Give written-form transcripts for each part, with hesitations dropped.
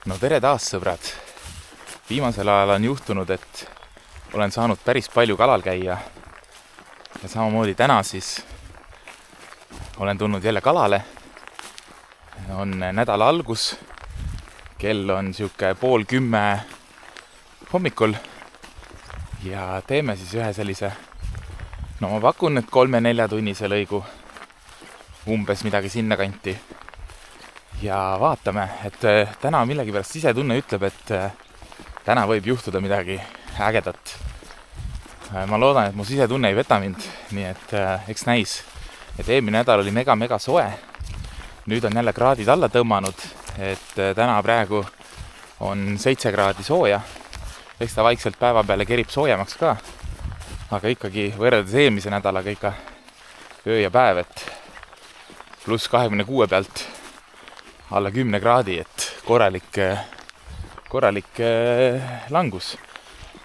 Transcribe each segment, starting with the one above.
No tere taas, sõbrad! Viimasel ajal on juhtunud, et olen saanud päris palju kalal käia. Ja samamoodi täna siis olen tulnud jälle kalale. On nädala algus. Kell on siuke 9:30 hommikul. Ja teeme siis ühe sellise, no ma pakun, et 3-4 tunnise lõigu. Umbes midagi sinna kanti. Ja vaatame, et täna millegipärast sisetunne ütleb, et täna võib juhtuda midagi ägedat. Ma loodan, et mu sisetunne ei veta mind, nii et eks näis. Et eelmine nädal oli mega soe. Nüüd on jälle kraadid alla tõmmanud, et täna praegu on 7 kraadi sooja. Eks ta vaikselt päeva peale kerib soojemaks ka. Aga ikkagi võrreldes eelmise nädalaga ikka öö ja päev, et pluss 26 pealt alla 10 kraadi, et korralik langus.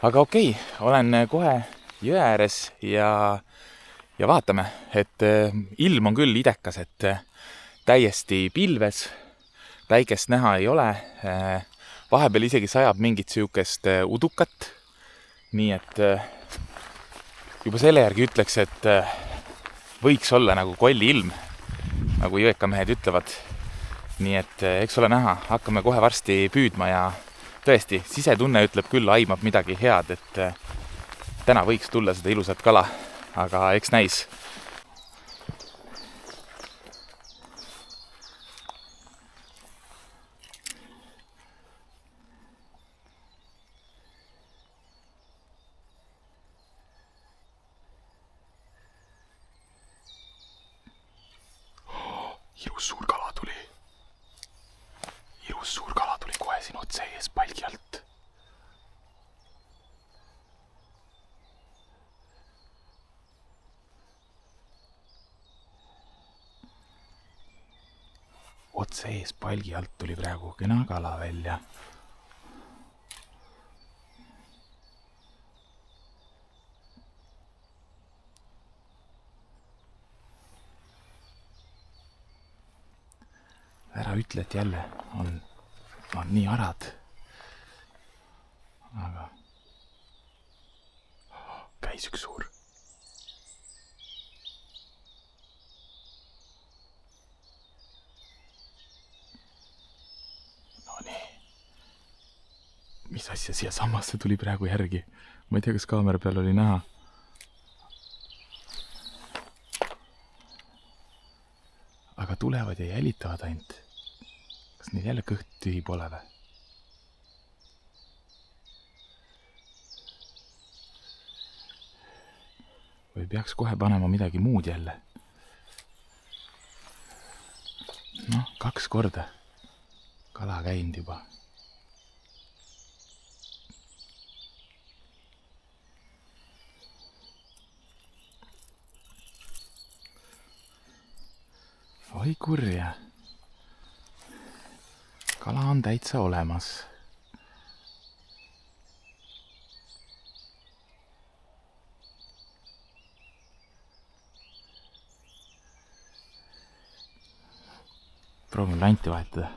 Aga okei, olen kohe jõe ääres ja vaatame, et ilm on küll idekas, et täiesti pilves, päikest näha ei ole. Vahepeal isegi sajab mingit siukest udukat, nii et juba selle järgi ütleks, et võiks olla nagu kolli ilm, nagu jõekamehed ütlevad. Nii et eks ole näha, hakkame kohe varsti püüdma ja tõesti, sisetunne ütleb küll, aimab midagi head, et täna võiks tulla seda ilusat kala, aga eks näis. Ilus suur kala tuli. Ilus suur kala tuli kohe siin otse ees palgi alt. Otse ees palgi alt tuli praegu kena kala välja. Ära ütle, et jälle on nii arad. Aga käis üks suur. No nii. Mis asja siia samasse tuli praegu järgi? Ma ei tea, kas kaamera peal oli näha. Aga tulevad ja jälitavad ainult. Kas neil jälle kõht tühi pole või? Või peaks kohe panema midagi muud jälle? Noh, 2 korda kala käinud juba. Oi kurja. Kala on täitsa olemas. Proovin lanti vahetada.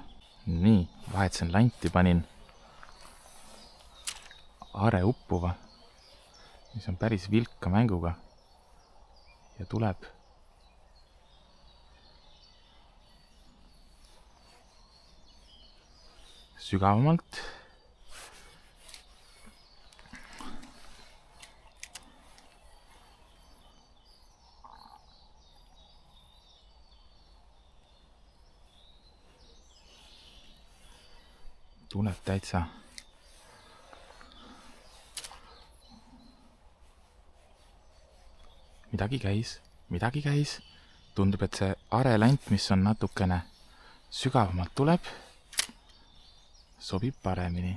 Nii, vahetasin lanti, panin are uppuva, mis on päris vilka mänguga. Ja tuleb sügavamalt. Tuleb täitsa. Midagi käis. Tundub, et see arelant, mis on natukene sügavamalt tuleb, sobib paremini.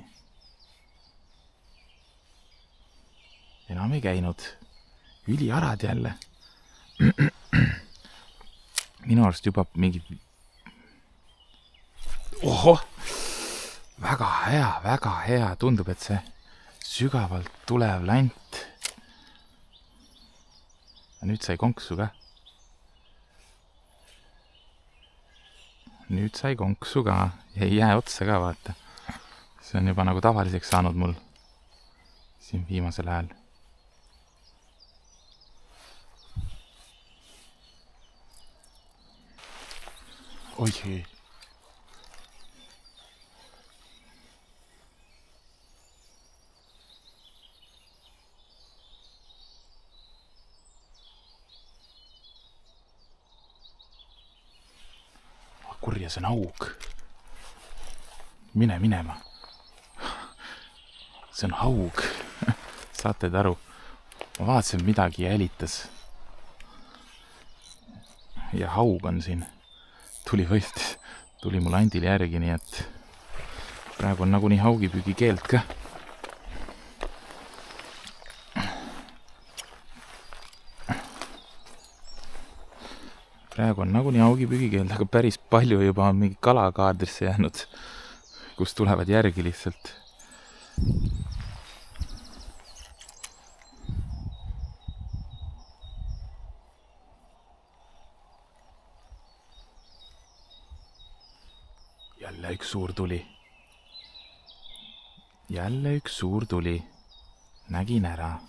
Enam ei käinud. Üliarad jälle. Minu arust juba mingi... Oho! Väga hea. Tundub, et see sügavalt tulev lant. Ja nüüd sai konksu ka. Nüüd sai konksu ka. Jäi jää otsa ka, vaata. see on juba nagu tavaliseks saanud mul siin viimasel ajal. Oi. Kurja, see on haug. Mine minema. See on haug. Saate aru? Ma vaatasin, midagi jälitas. Ja haug on siin. Tuli mul Andile järgi, nii et praegu on nagunii haugipüügi keeld ka. Praegu on nagunii haugipüügi keeld, aga päris palju juba on mingi kala kaadrisse jäänud, kus tulevad järgi lihtsalt. Jälle üks suur tuli. Nägin ära.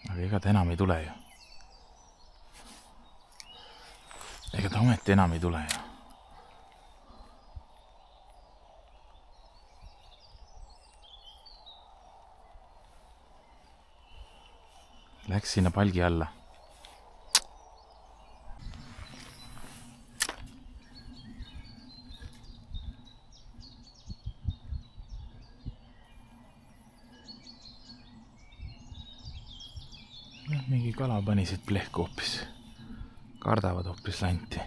Aga ega ta enam ei tule ju. Ega ta ometi enam ei tule ju. Läks sinna palgi alla. Mingi kala pani siit plehku hoopis. Kardavad hoopis lanti.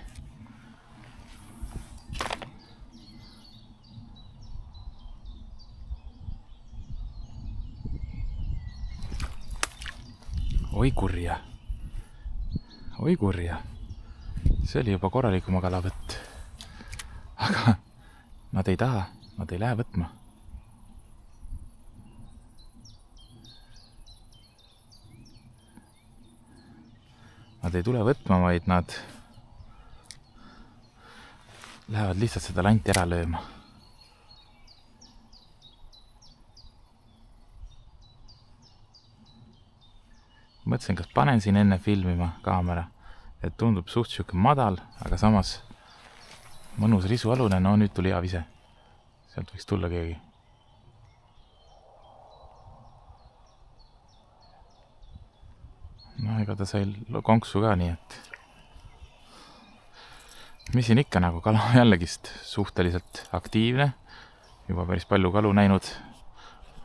Oi kurja. See oli juba korralikuma kalavõtt. Aga nad ei taha, nad ei lähe võtma. Nad ei tule võtma, vaid nad lähevad lihtsalt seda lanti ära lööma. Mõtlesin, kas panen siin enne filmima kaamera, et tundub suht siuke madal, aga samas mõnus risualune. No nüüd tuli hea vise. Sealt võiks tulla keegi. No ega ta sai konksu ka, nii et mis siin ikka, nagu kala jällegist suhteliselt aktiivne, juba päris palju kalu näinud,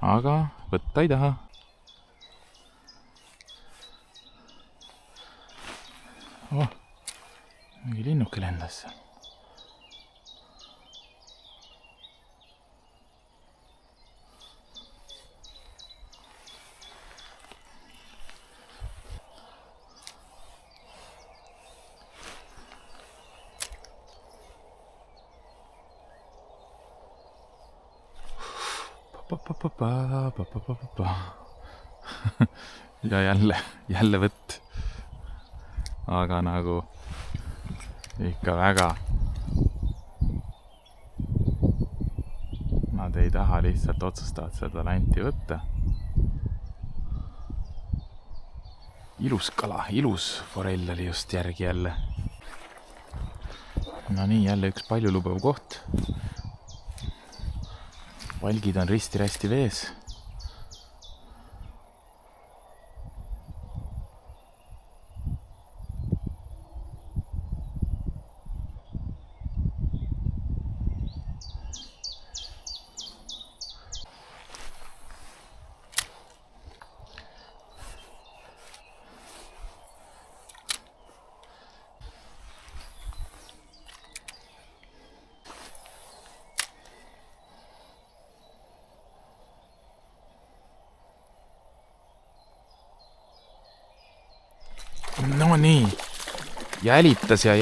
aga võtta ei taha. Mingi linnuke lendas. Ja jälle võtt. Aga nagu ikka väga. Nad ei taha, lihtsalt otsustavad seda lanti võtta. Ilus kala, ilus forell oli just järgi jälle. No nii, jälle üks palju lubav koht. Valgid on risti-rästi vees. No nii, jälitas ja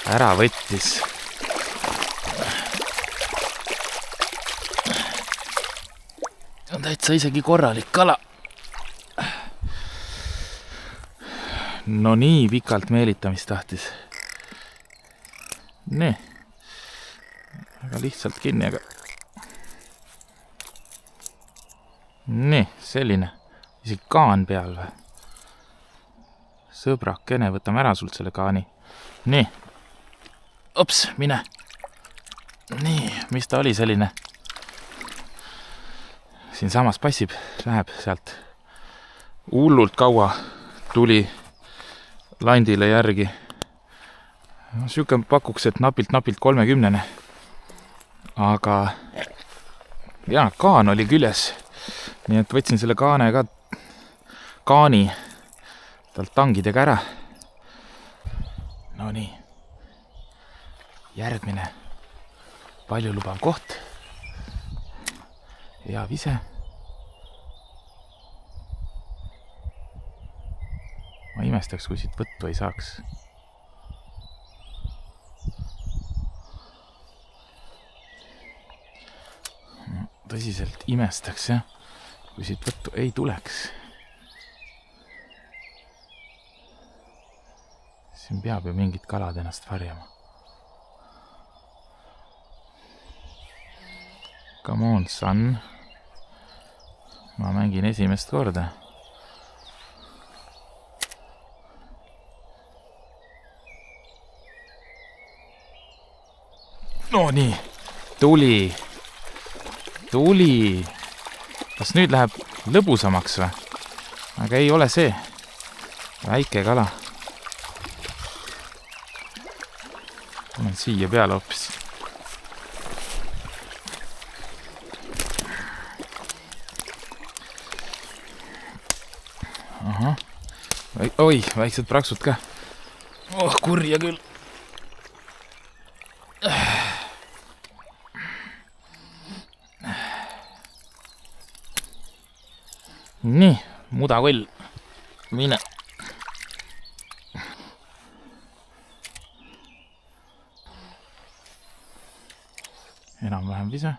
ära võttis. on täitsa isegi korralik kala. No nii pikalt meelitamist tahtis. Nii. Väga lihtsalt kinni, aga... Nii, selline. Isegi kaan peal või? Sõbrakene, võtame ära sult selle kaani. Nii. Ops, mine. Nii, mis ta oli selline? Siin samas passib, läheb sealt. Hullult kaua tuli landile järgi. Siuke pakuks, et napilt 30. Aga ja, kaan oli küljes. Nii et võtsin selle kaani talt tangidega ära. No nii. Järgmine palju lubav koht. Hea vise. Ma imestaks, kui siit võttu ei saaks. Tõsiselt imestaks, jah, kui siit võttu ei tuleks. Siin peab ju mingid kalad ennast varjama. Come on, son. Ma mängin esimest korda. No nii, tuli. Kas nüüd läheb lõbusamaks või? Aga ei ole see. Väike kala. Olen siia peale hoopis. Aha. Oi, väiksed praksud ka. Oh, kurja küll. Nii, mudakoll. Mine. Enam-vähem vise.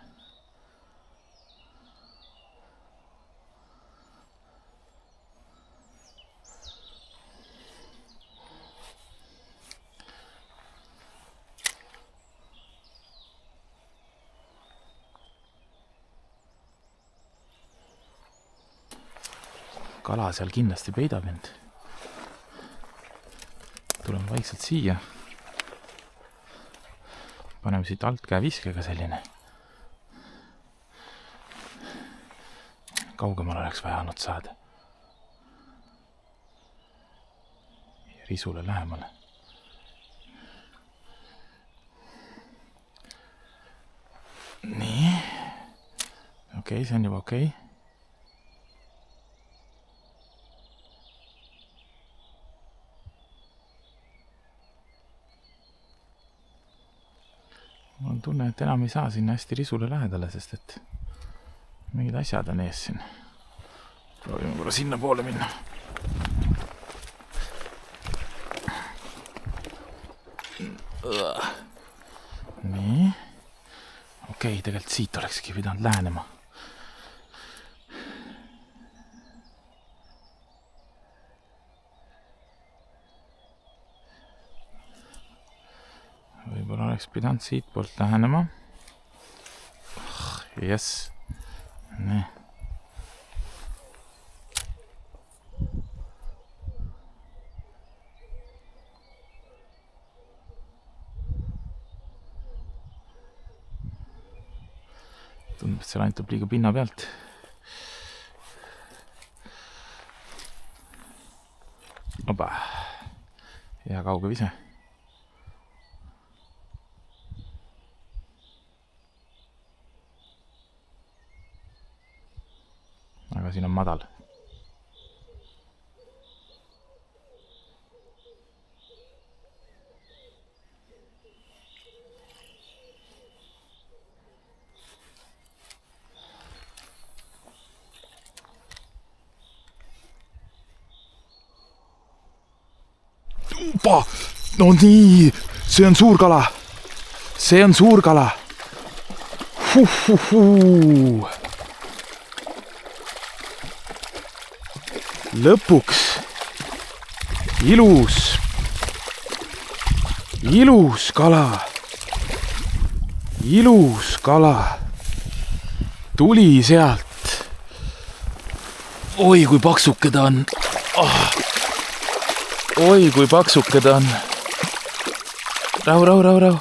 Kala seal kindlasti peidab end. Tuleme vaikselt siia. Paneme siit alt käe viskega selline. Kaugemal oleks vaja olnud saada. Risule lähemale. Nii. Okei, see on juba okei. Ma tunne, et enam ei saa sinna hästi risule lähedale, sest et mingid asjad on ees siin. Proovime korra sinna poole minna. Nii. Okei, tegelikult siit olekski pidanud lähenema. Võib-olla oleks pidanud siit poolt lähenema. Yes. Nii. Tundub, et seal ainult liiga pinna pealt. Opa. Hea kauge vise. Aga siin on madal. Opa! No nii! See on suur kala! See on suur kala! lõpuks ilus kala. Ilus kala. Tuli sealt. Oi, kui paksuke ta on. Oi, kui paksuke ta on. Rahu.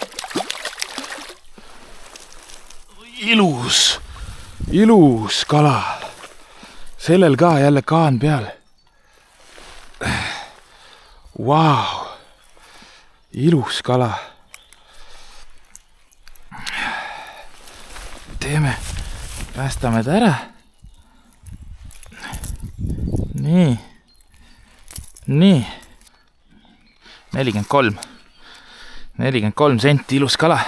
Ilus kala. Sellel ka jälle kaan peal. Vau. Ilus kala. Päästame ta ära. Nii. 43 senti ilus kala.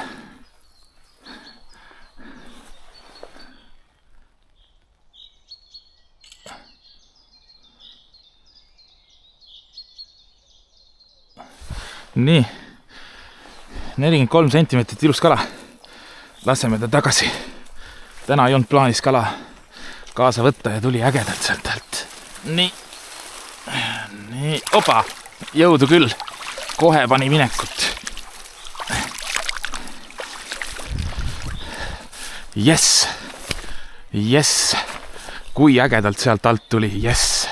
Nii. 43 sentimeetrit ilus kala. Laseme ta tagasi. Täna ei olnud plaanis kala kaasa võtta ja tuli ägedalt sealt alt. Nii. Opa. Jõudu küll. Kohe pani minekut. Yes. Kui ägedalt sealt alt tuli. Yes.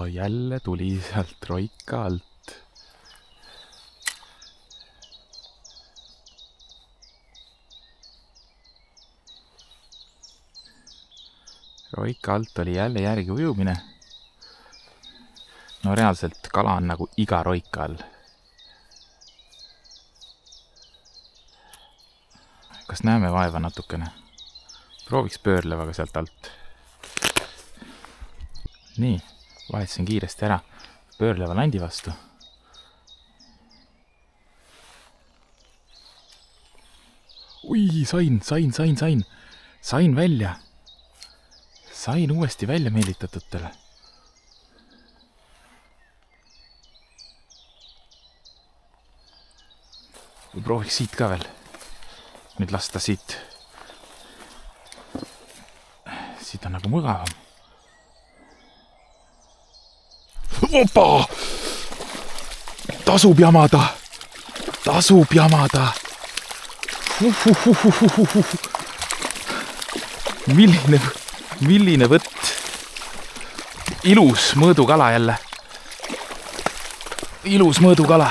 Jälle tuli sealt roika alt. Roika alt oli jälle järgi ujumine. No reaalselt kala on nagu iga roika all. Kas näeme vaeva natukene? Prooviks pöörlevaga sealt alt. Nii, vahetasin kiiresti ära pöörleva landi vastu. Ui, sain välja. Sain uuesti välja meelitatutele. Prooviks siit ka veel. Nüüd lasta siit. Siit on nagu mugavam. Opa! Tasub jamada. Milline võtt. Ilus mõõdukala jälle. Ilus mõõdukala.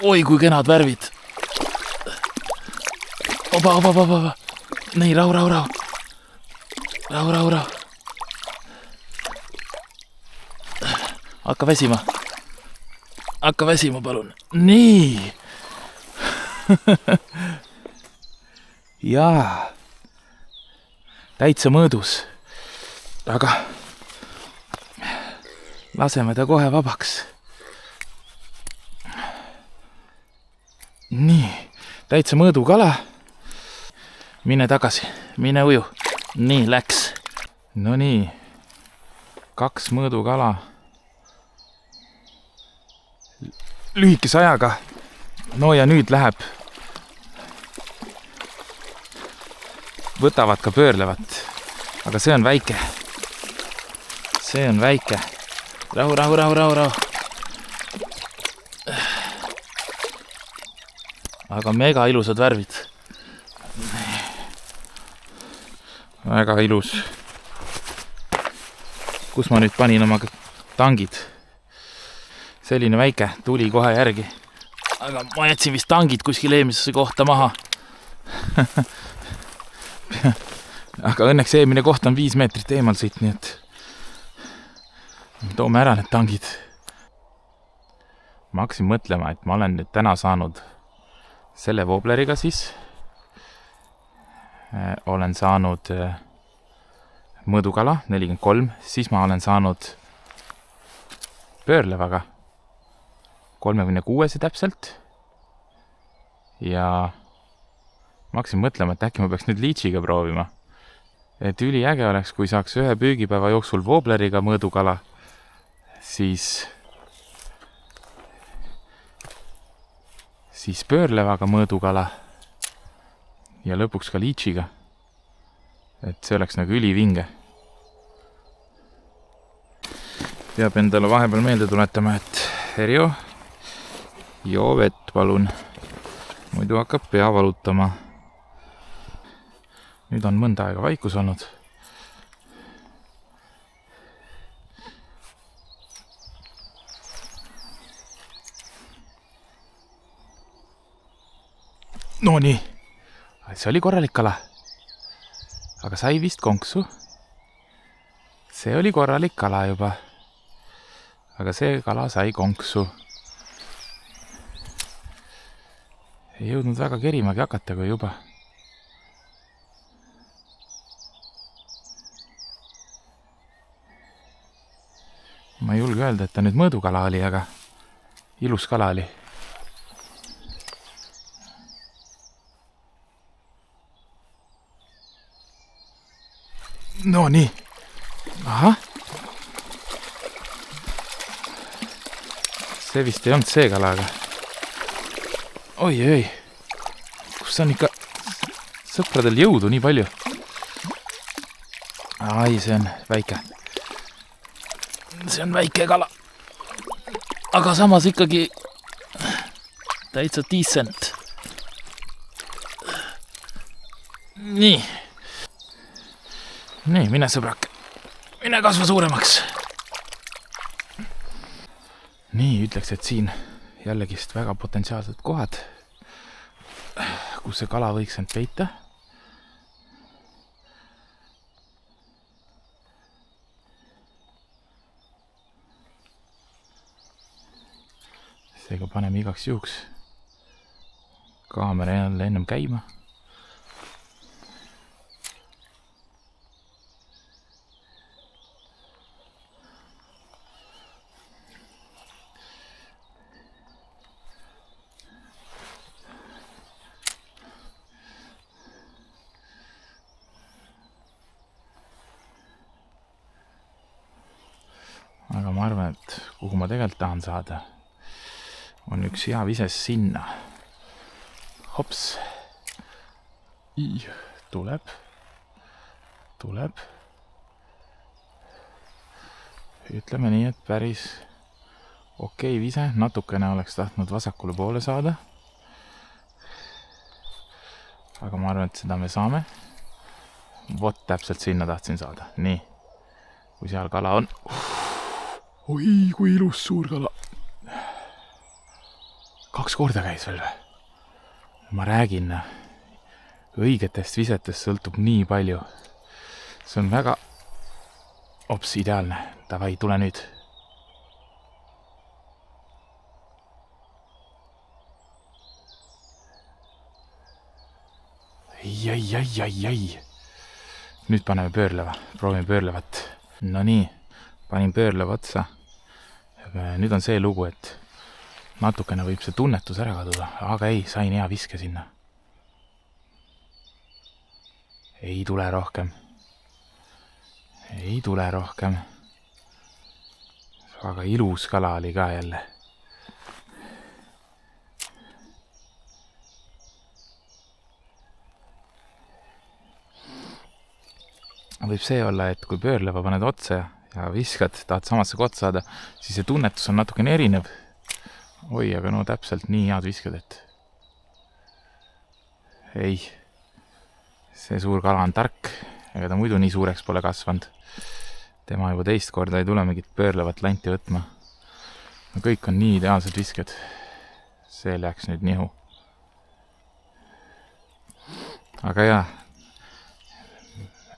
Oi, kui kenad värvid. Opa. Nii, rahu. Hakka väsima, palun. Nii. Jaa. Täitsa mõõdus. Aga laseme ta kohe vabaks. Nii. Täitsa mõõdukala. Mine tagasi. Mine uju. Nii, läks. No nii. 2 mõõdukala. Lühikese ajaga. No ja nüüd läheb. Võtavad ka pöörlevat. Aga see on väike. Rahu. Aga mega ilusad värvid. Väga ilus. Kus ma nüüd panin oma tangid? Selline väike tuli kohe järgi. Aga ma jätsin vist tangid kuskil eelmisesse kohta maha. Aga õnneks eelmine koht on 5 meetrit eemal siit, nii et toome ära need tangid. Ma hakkasin mõtlema, et ma olen nüüd täna saanud selle woobleriga siis. Olen saanud mõõdukala 43, siis ma olen saanud pöörlevaga 36 täpselt. Ja ma hakkasin mõtlema, et äkki ma peaks nüüd liitsiga proovima. Et üli äge oleks, kui saaks ühe püügipäeva jooksul woobleriga mõõdukala, siis siis pöörlevaga mõõdukala ja lõpuks ka liitsiga. Et see oleks nagu ülivinge. Peab endale vahepeal meelde tuletama, et Herjo, joo vett palun. Muidu hakkab pea valutama. Nüüd on mõnda aega vaikus olnud. No nii, see oli korralik kala. Aga sai vist konksu. See oli korralik kala juba. Aga see kala sai konksu. Ei jõudnud väga kerimagi hakata, kui juba. Ma ei julge öelda, et ta nüüd mõõdukala oli, aga ilus kala oli. No nii. Ahah. See vist ei olnud see kala, aga oi, kus on ikka sõpradel jõudu nii palju? Ai, see on väike. See on väike kala. Aga samas ikkagi täitsa decent. Nii, mine sõbrak. Mine kasva suuremaks. Nii, ütleks, et siin jällegist väga potentsiaalsed kohad, kus see kala võiks end peita. Seega paneme igaks juhuks kaamera jälle ennem käima. Aga ma arvan, et kuhu ma tegelikult tahan saada, on üks hea vises sinna. Hops. Tuleb. Ütleme nii, et päris okei vise. Natukene oleks tahtnud vasakule poole saada. Aga ma arvan, et seda me saame. Vot täpselt sinna tahtsin saada. Nii. Kui seal kala on. Oi, kui ilus suur kala. 2 korda käis veel või? Ma räägin, õigetest visetest sõltub nii palju. See on väga ideaalne. Davai, tule nüüd. Ai. Nüüd paneme pöörleva. Proovime pöörlevat. No nii, panin pöörleva otsa. Nüüd on see lugu, et natukene võib see tunnetus ära kaduda, aga ei, sain hea viske sinna. Ei tule rohkem. Aga ilus kala oli ka jälle. Võib see olla, et kui pöörleva paned otsa ja viskad, tahad samasse kohta saada, siis see tunnetus on natukene erinev. Oi, aga no täpselt nii head viskad, et ei, see suur kala on tark, ega ta muidu nii suureks pole kasvanud. Tema juba teist korda ei tule mingit pöörlevat lanti võtma. No kõik on nii ideaalsed visked. See läks nüüd nihu. Aga jah,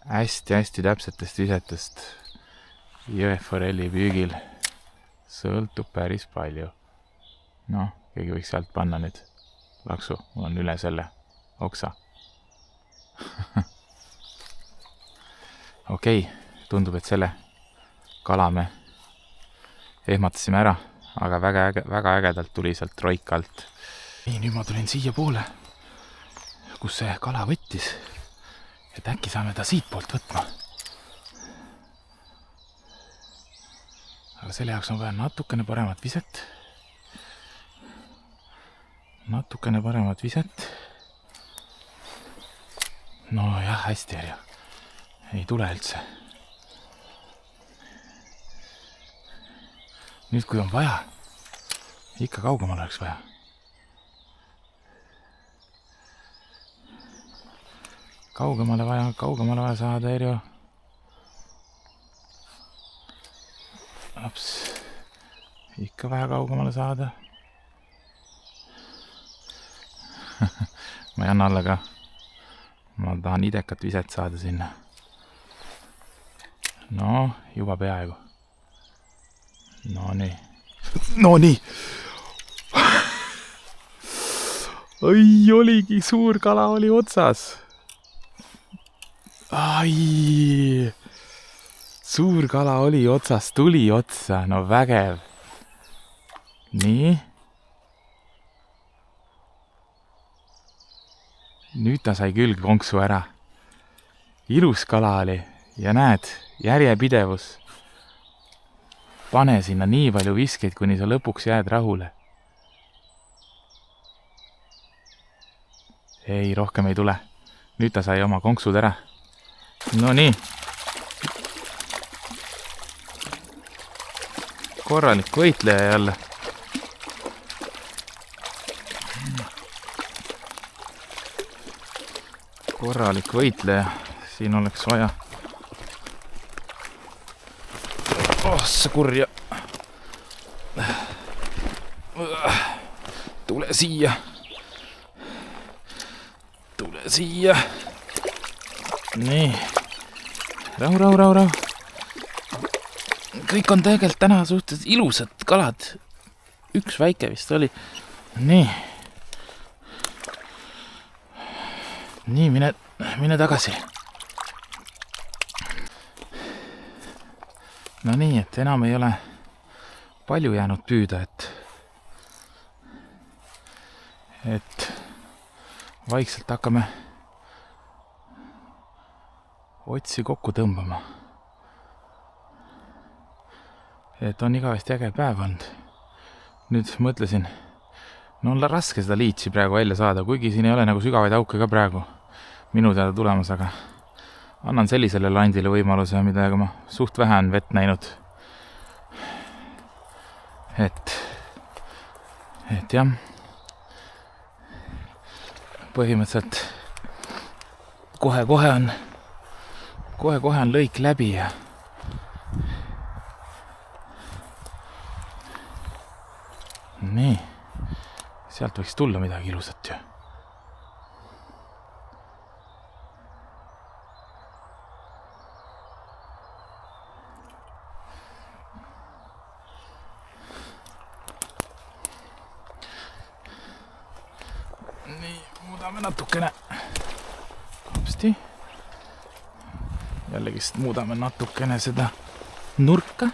hästi täpsetest visetest jõeforelli püügil sõltub päris palju. Noh, keegi võiks sealt panna nüüd laksu. Mul on üle selle oksa. Okei, tundub, et selle kala me ehmatasime ära, aga väga ägedalt tuli sealt roika alt. Nii, nüüd ma tulin siia poole, kus see kala võttis. Et äkki saame ta siit poolt võtma. Aga selle jaoks on vaja natukene paremat viset. natukene paremat viset. No jah, hästi Erja. Ei tule üldse. Nüüd kui on vaja, ikka kaugemale oleks vaja. Kaugemale vaja saada, Erjo. Laps, ikka vaja kaugemale saada. Ma ei anna alla ka. Ma tahan idekat viset saada sinna. No, juba peaaegu. No nii. Ai, oligi, suur kala oli otsas. Ai, suur kala oli otsas, tuli otsa, no vägev. Nii. Nüüd ta sai küll konksu ära. Ilus kala oli ja näed, järjepidevus. Pane sinna nii palju viskeid, kuni sa lõpuks jääd rahule. Ei, rohkem ei tule. Nüüd ta sai oma konksud ära. No nii. Korralik võitleja jälle. Korralik võitleja. Siin oleks vaja. Oh, sa kurja. Tule siia. Nii. Rahu. Kõik on tegelikult täna suhteliselt ilusad kalad. Üks väike vist oli. Nii. Nii, mine tagasi. No nii, et enam ei ole palju jäänud püüda, et vaikselt hakkame otsi kokku tõmbama. Et on igavesti äge päev olnud. Nüüd mõtlesin, no on raske seda liitsi praegu välja saada, kuigi siin ei ole nagu sügavaid auke ka praegu minu teada tulemas, aga annan sellisele landile võimaluse, mida ma suht vähe on vett näinud. Et jah, põhimõtteliselt kohe on lõik läbi ja nii, sealt võiks tulla midagi ilusat ju. Nii, muudame natukene kopsti. Jällegist muudame natukene seda nurka,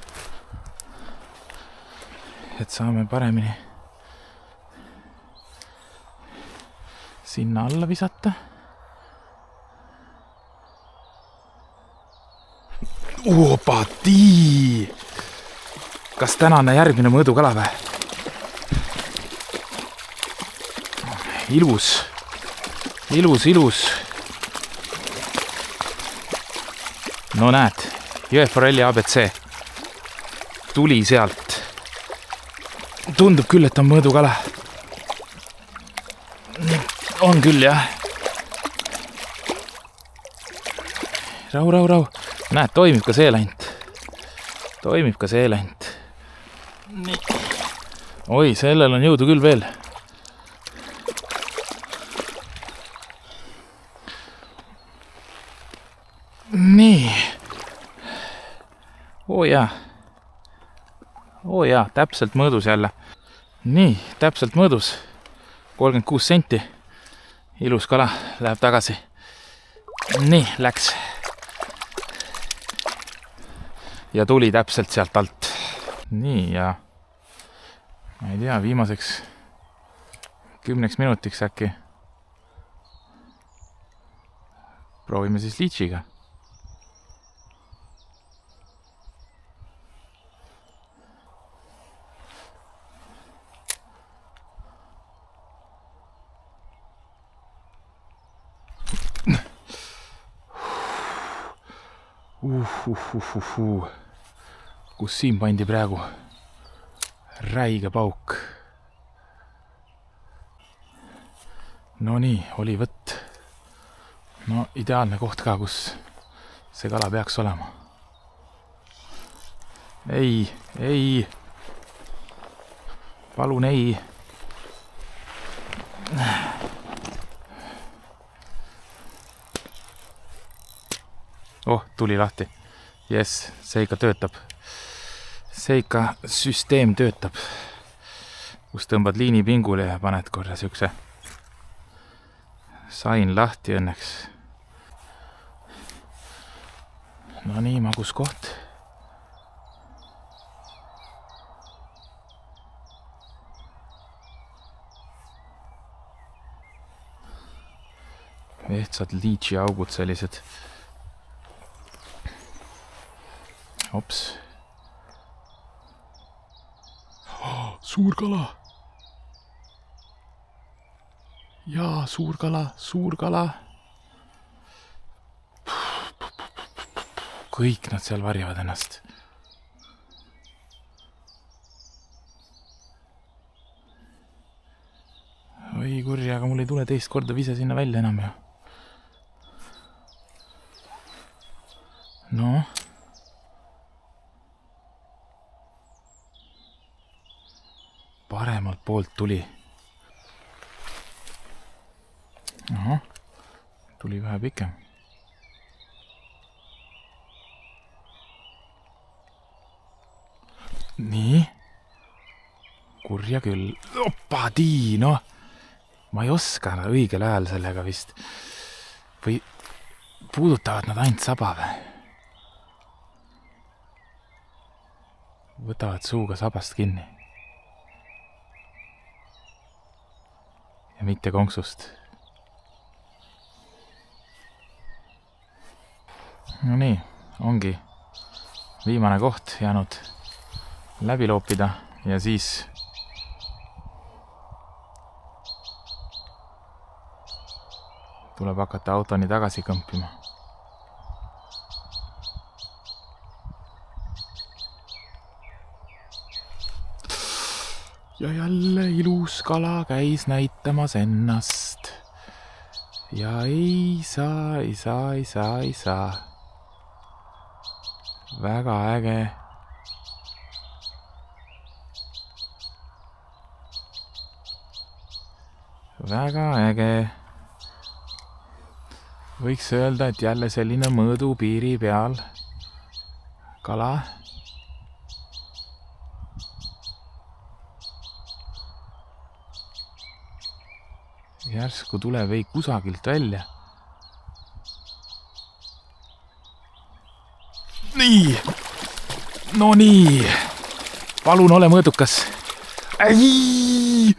et saame paremini sinna alla visata. Opati! Kas tänane järgmine mõõdukala või? Ilus. No näed, Jõeforelli ABC tuli sealt. Tundub küll, et on mõõdukala. On küll, jah. Rahu. Näed, toimib ka see länt. Nii. Oi, sellel on jõudu küll veel. Nii. Oo jaa, täpselt mõõdus jälle. Nii, täpselt mõõdus. 36 senti. Ilus kala, läheb tagasi. Nii, läks. Ja tuli täpselt sealt alt. Nii, ja ma ei tea, viimaseks 10 minutiks äkki. Proovime siis liitsiga. Kus siin pandi praegu räige pauk. No nii, oli võtt. No ideaalne koht ka, kus see kala peaks olema. Ei. Palun ei. Tuli lahti. Yes, see ikka töötab. See ikka süsteem töötab. Kus tõmbad liini pingule ja paned korra siukse. Sain lahti õnneks. No nii, magus koht. Ehtsad liitsi augud sellised. Ops. Suur kala. Jaa, suur kala. Kõik nad seal varjavad ennast. Oi kurja, aga mul ei tule teist korda vise sinna välja enam ju. No. Paremalt poolt tuli. Aha, tuli vähe pikem. Nii. Kurja küll. Opadii, noh. Ma ei oska õigel ajal sellega vist. Või puudutavad nad ainult saba või? Võtavad suuga sabast kinni. Ja mitte konksust. No nii, ongi viimane koht jäänud läbi loopida ja siis tuleb hakata autoni tagasi kõmpima. Ja jälle ilus kala käis näitamas ennast. Ja ei saa. Väga äge. Väga äge. Võiks öelda, et jälle selline mõõdu piiri peal kala. Järsku tuleb ei kusagilt välja. Nii! No nii! Palun ole mõõdukas! Ai!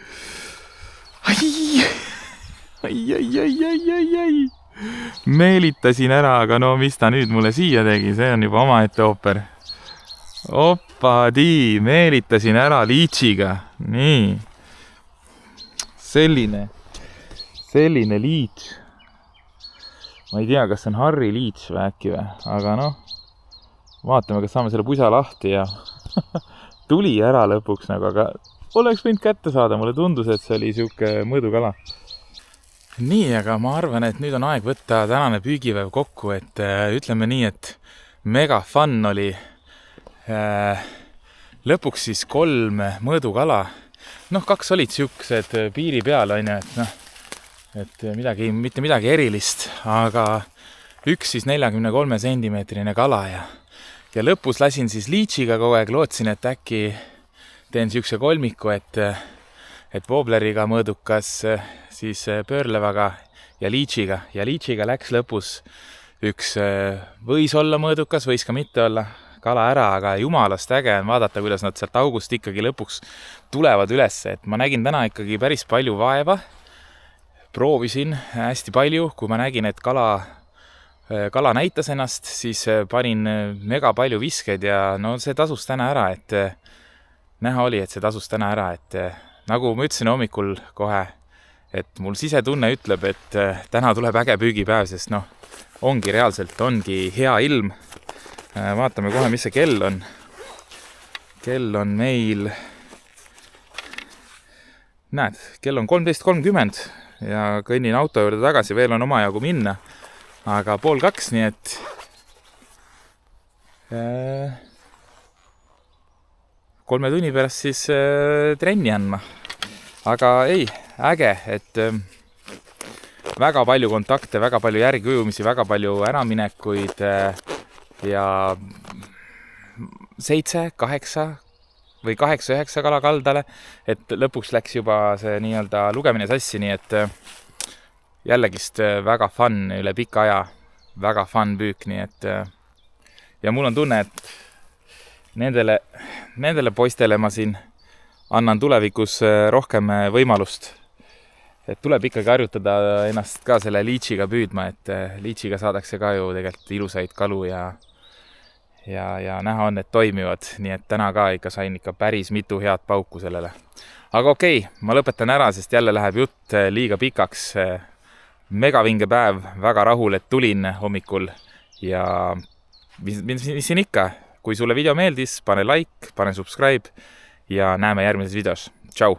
Meelitasin ära, aga no mis ta nüüd mulle siia tegi, see on juba omaette ooper. Opadii, meelitasin ära liitsiga. Nii. Selline liits. Ma ei tea, kas see on Harri liits või äkki või, aga noh. Vaatame, kas saame selle pusa lahti ja tuli ära lõpuks nagu, aga oleks võinud kätte saada. Mulle tundus, et see oli siuke mõõdukala. Nii, aga ma arvan, et nüüd on aeg võtta tänane püügipäev kokku, et ütleme nii, et mega fun oli. Lõpuks siis 3 mõõdukala. Noh, 2 olid siuksed piiri peal, on ju, et noh, et mitte midagi erilist, aga üks siis 43 sentimeetrine kala ja lõpus lasin siis liitsiga kogu aeg, lootsin, et äkki teen siukse kolmiku, et woobleriga mõõdukas, siis pöörlevaga ja liitsiga läks lõpus üks võis olla mõõdukas, võis ka mitte olla kala ära, aga jumalast äge on vaadata, kuidas nad sealt august ikkagi lõpuks tulevad üles, et ma nägin täna ikkagi päris palju vaeva, proovisin hästi palju, kui ma nägin, et kala näitas ennast, siis panin mega palju viskeid ja no see tasus täna ära, et näha oli, et see tasus täna ära, et nagu ma ütlesin hommikul kohe, et mul sisetunne ütleb, et täna tuleb äge püügipäev, sest noh, ongi reaalselt, ongi hea ilm, Vaatame kohe, mis see kell on. Kell on meil... Näed, kell on 13.30 ja kõnnin auto juurde tagasi, veel on omajagu minna. Aga 1:30, nii et 3 tunni pärast siis trenni andma. Aga ei, äge, et väga palju kontakte, väga palju järgiujumisi, väga palju äraminekuid ja 7, 8 või 8-9 kala kaldale, et lõpuks läks juba see nii-öelda lugemine sassi, nii et jällegist väga fun üle pika aja, väga fun püük, nii et ja mul on tunne, et nendele poistele ma siin annan tulevikus rohkem võimalust, et tuleb ikkagi harjutada ennast ka selle liitsiga püüdma, et liitsiga saadakse ka ju tegelikult ilusaid kalu ja näha on, et toimivad, nii et täna ka ikka sain ikka päris mitu head pauku sellele. Aga okei, ma lõpetan ära, sest jälle läheb jutt liiga pikaks. Megavinge päev, väga rahul, et tulin hommikul ja mis siin ikka, kui sulle video meeldis, pane like, pane subscribe ja näeme järgmises videos. Tšau!